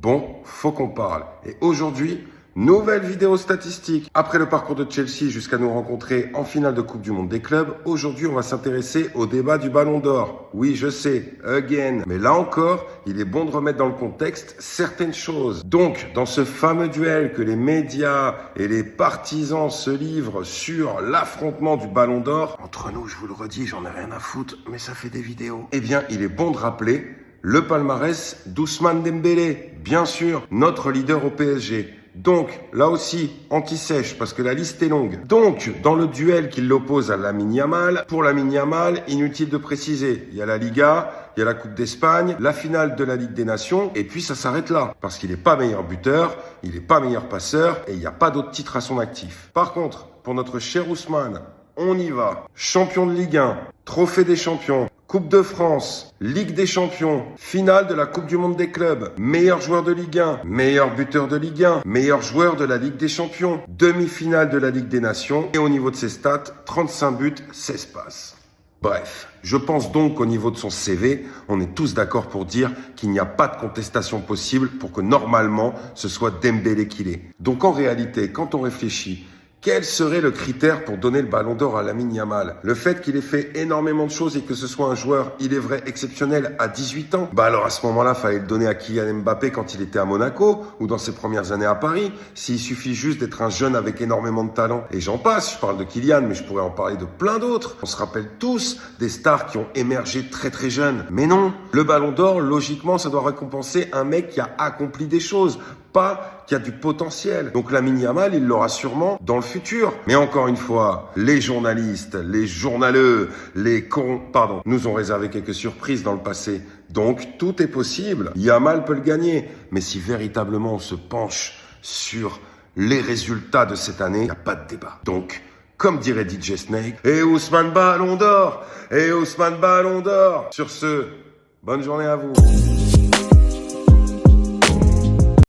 Bon, faut qu'on parle. Et aujourd'hui, nouvelle vidéo statistique. Après le parcours de Chelsea jusqu'à nous rencontrer en finale de Coupe du Monde des clubs, aujourd'hui on va s'intéresser au débat du Ballon d'Or. Oui, je sais, again. Mais là encore, il est bon de remettre dans le contexte certaines choses. Donc, dans ce fameux duel que les médias et les partisans se livrent sur l'affrontement du Ballon d'Or, entre nous, je vous le redis, j'en ai rien à foutre, mais ça fait des vidéos. Eh bien, il est bon de rappeler le palmarès d'Ousmane Dembélé, bien sûr, notre leader au PSG. Donc, là aussi, anti-sèche, parce que la liste est longue. Donc, dans le duel qui l'oppose à Lamine Yamal, pour Lamine Yamal, inutile de préciser, il y a la Liga, il y a la Coupe d'Espagne, la finale de la Ligue des Nations, et puis ça s'arrête là. Parce qu'il n'est pas meilleur buteur, il n'est pas meilleur passeur, et il n'y a pas d'autres titres à son actif. Par contre, pour notre cher Ousmane, on y va. Champion de Ligue 1, Trophée des champions, Coupe de France, Ligue des champions, finale de la Coupe du Monde des clubs, meilleur joueur de Ligue 1, meilleur buteur de Ligue 1, meilleur joueur de la Ligue des champions, demi-finale de la Ligue des Nations et au niveau de ses stats, 35 buts, 16 passes. Bref, je pense donc qu'au niveau de son CV, on est tous d'accord pour dire qu'il n'y a pas de contestation possible pour que normalement ce soit Dembélé qu'il est. Donc en réalité, quand on réfléchit, quel serait le critère pour donner le Ballon d'Or à Lamine Yamal? Le fait qu'il ait fait énormément de choses et que ce soit un joueur, il est vrai, exceptionnel à 18 ans? Bah alors à ce moment-là, fallait le donner à Kylian Mbappé quand il était à Monaco ou dans ses premières années à Paris. S'il suffit juste d'être un jeune avec énormément de talent. Et j'en passe, je parle de Kylian, mais je pourrais en parler de plein d'autres. On se rappelle tous des stars qui ont émergé très très jeunes. Mais non, le Ballon d'Or, logiquement, ça doit récompenser un mec qui a accompli des choses, pas qui a du potentiel. Donc Lamine Yamal, il l'aura sûrement dans le futur. Mais encore une fois, les journalistes, les journaleux, nous ont réservé quelques surprises dans le passé. Donc tout est possible. Yamal peut le gagner. Mais si véritablement on se penche sur les résultats de cette année, il n'y a pas de débat. Donc, comme dirait DJ Snake, et Ousmane Ballon d'Or, et Ousmane Ballon d'Or. Sur ce, bonne journée à vous.